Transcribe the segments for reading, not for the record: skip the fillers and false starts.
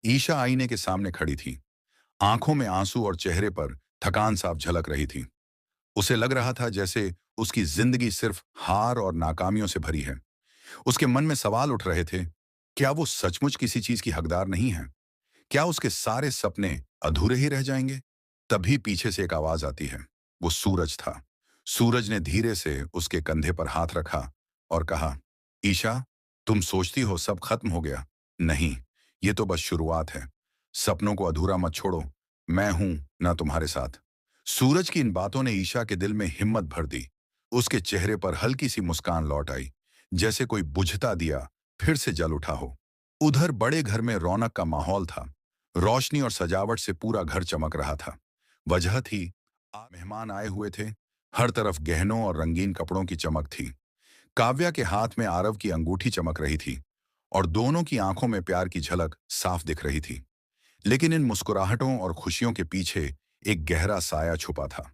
ईशा आईने के सामने खड़ी थी। आंखों में आंसू और चेहरे पर थकान साफ झलक रही थी। उसे लग रहा था जैसे उसकी जिंदगी सिर्फ हार और नाकामियों से भरी है। उसके मन में सवाल उठ रहे थे, क्या वो सचमुच किसी चीज की हकदार नहीं है? क्या उसके सारे सपने अधूरे ही रह जाएंगे? तभी पीछे से एक आवाज आती है। वो सूरज था। सूरज ने धीरे से उसके कंधे पर हाथ रखा और कहा, ईशा, तुम सोचती हो सब खत्म हो गया। नहीं, ये तो बस शुरुआत है। सपनों को अधूरा मत छोड़ो। मैं हूं ना तुम्हारे साथ। सूरज की इन बातों ने ईशा के दिल में हिम्मत भर दी। उसके चेहरे पर हल्की सी मुस्कान लौट आई, जैसे कोई बुझता दिया फिर से जल उठा हो। उधर बड़े घर में रौनक का माहौल था। रोशनी और सजावट से पूरा घर चमक रहा था। वजह थी, मेहमान आए हुए थे। हर तरफ गहनों और रंगीन कपड़ों की चमक थी। काव्या के हाथ में आरव की अंगूठी चमक रही थी और दोनों की आंखों में प्यार की झलक साफ दिख रही थी। लेकिन इन मुस्कुराहटों और खुशियों के पीछे एक गहरा साया छुपा था।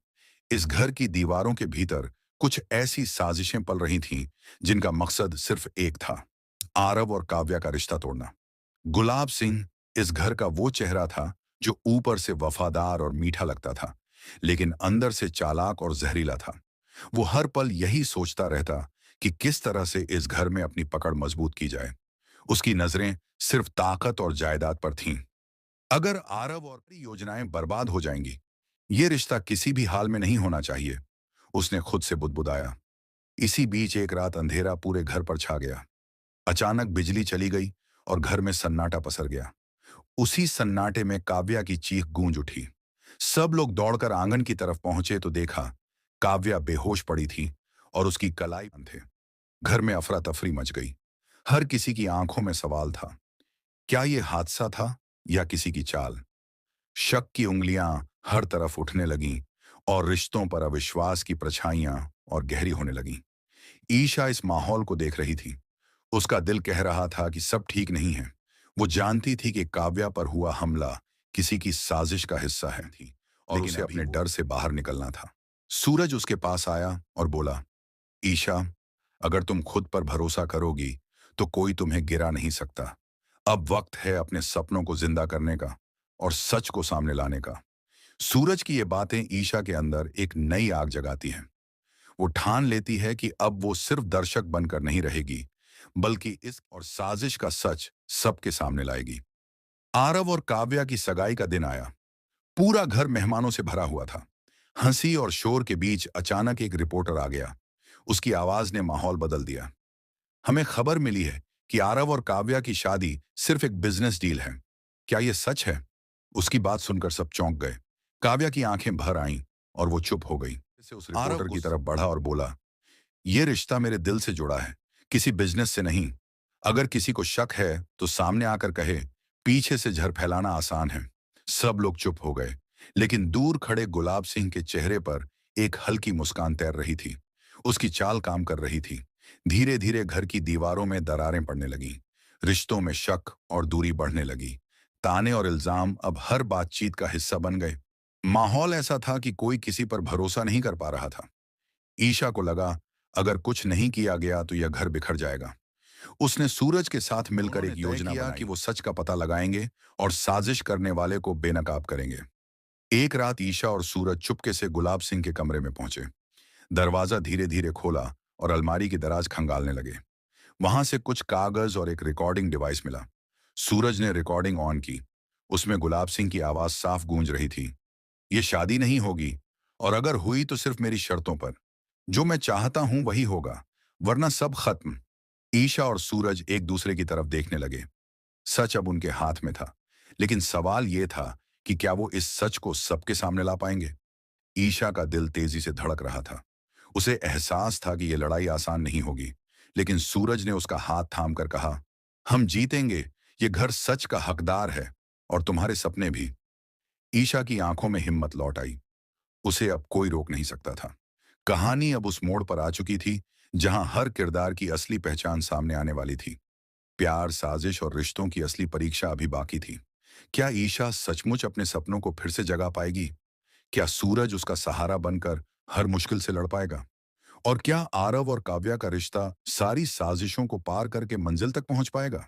इस घर की दीवारों के भीतर कुछ ऐसी साजिशें पल रही थीं जिनका मकसद सिर्फ एक था, आरव और काव्या का रिश्ता तोड़ना। गुलाब सिंह इस घर का वो चेहरा था जो ऊपर से वफादार और मीठा लगता था, लेकिन अंदर से चालाक और जहरीला था। वो हर पल यही सोचता रहता कि किस तरह से इस घर में अपनी पकड़ मजबूत की जाए। उसकी नजरें सिर्फ ताकत और जायदाद पर थीं। अगर आरव और योजनाएं बर्बाद हो जाएंगी, ये रिश्ता किसी भी हाल में नहीं होना चाहिए, उसने खुद से बुदबुदाया। इसी बीच एक रात अंधेरा पूरे घर पर छा गया। अचानक बिजली चली गई और घर में सन्नाटा पसर गया। उसी सन्नाटे में काव्या की चीख गूंज उठी। सब लोग दौड़कर आंगन की तरफ पहुंचे तो देखा, काव्या बेहोश पड़ी थी और उसकी कलाई बंद थे। घर में अफरा तफरी मच गई। हर किसी की आंखों में सवाल था, क्या ये हादसा था या किसी की चाल? शक की उंगलियां हर तरफ उठने लगीं और रिश्तों पर अविश्वास की परछाइयां और गहरी होने लगीं। ईशा इस माहौल को देख रही थी। उसका दिल कह रहा था कि सब ठीक नहीं है। वो जानती थी कि काव्या पर हुआ हमला किसी की साजिश का हिस्सा है थी और उसे अपने डर से बाहर निकलना था। सूरज उसके पास आया और बोला, ईशा, अगर तुम खुद पर भरोसा करोगी तो कोई तुम्हें गिरा नहीं सकता। अब वक्त है अपने सपनों को जिंदा करने का और सच को सामने लाने का। सूरज की ये बातें ईशा के अंदर एक नई आग जगाती हैं। वो ठान लेती है कि अब वो सिर्फ दर्शक बनकर नहीं रहेगी, बल्कि इस और साजिश का सच सबके सामने लाएगी। आरव और काव्या की सगाई का दिन आया। पूरा घर मेहमानों से भरा हुआ था। हंसी और शोर के बीच अचानक एक रिपोर्टर आ गया। उसकी आवाज ने माहौल बदल दिया। हमें खबर मिली है कि आरव और काव्या की शादी सिर्फ एक बिजनेस डील है। क्या यह सच है? उसकी बात सुनकर सब चौंक गए। काव्या की आंखें भर आईं और वो चुप हो गई। से उस रिपोर्टर की तरफ बढ़ा और बोला, यह रिश्ता मेरे दिल से जुड़ा है, किसी बिजनेस से नहीं। अगर किसी को शक है तो सामने आकर कहे, पीछे से झर फैलाना आसान है। सब लोग चुप हो गए, लेकिन दूर खड़े गुलाब सिंह के चेहरे पर एक हल्की मुस्कान तैर रही थी। उसकी चाल काम कर रही थी। धीरे धीरे घर की दीवारों में दरारें पड़ने लगीं। रिश्तों में शक और दूरी बढ़ने लगी। ताने और इल्जाम अब हर बातचीत का हिस्सा बन गए। माहौल ऐसा था कि कोई किसी पर भरोसा नहीं कर पा रहा था। ईशा को लगा, अगर कुछ नहीं किया गया तो यह घर बिखर जाएगा। उसने सूरज के साथ मिलकर एक योजना किया कि वो सच का पता लगाएंगे और साजिश करने वाले को बेनकाब करेंगे। एक रात ईशा और सूरज चुपके से गुलाब सिंह के कमरे में पहुंचे। दरवाजा धीरे धीरे खोला और अलमारी की दराज खंगालने लगे। वहां से कुछ कागज और एक रिकॉर्डिंग डिवाइस मिला। सूरज ने रिकॉर्डिंग ऑन की। उसमें गुलाब सिंह की आवाज साफ गूंज रही थी। ये शादी नहीं होगी, और अगर हुई तो सिर्फ मेरी शर्तों पर। जो मैं चाहता हूं वही होगा, वरना सब खत्म। ईशा और सूरज एक दूसरे की तरफ देखने लगे। सच अब उनके हाथ में था, लेकिन सवाल यह था कि क्या वो इस सच को सबके सामने ला पाएंगे। ईशा का दिल तेजी से धड़क रहा था। उसे एहसास था कि यह लड़ाई आसान नहीं होगी, लेकिन सूरज ने उसका हाथ थामकर कहा, हम जीतेंगे। ये घर सच का हकदार है, और तुम्हारे सपने भी। ईशा की आंखों में हिम्मत लौट आई। उसे अब कोई रोक नहीं सकता था। कहानी अब उस मोड़ पर आ चुकी थी जहां हर किरदार की असली पहचान सामने आने वाली थी। प्यार, साजिश और रिश्तों की असली परीक्षा अभी बाकी थी। क्या ईशा सचमुच अपने सपनों को फिर से जगा पाएगी? क्या सूरज उसका सहारा बनकर हर मुश्किल से लड़ पाएगा? और क्या आरव और काव्या का रिश्ता सारी साजिशों को पार करके मंजिल तक पहुंच पाएगा?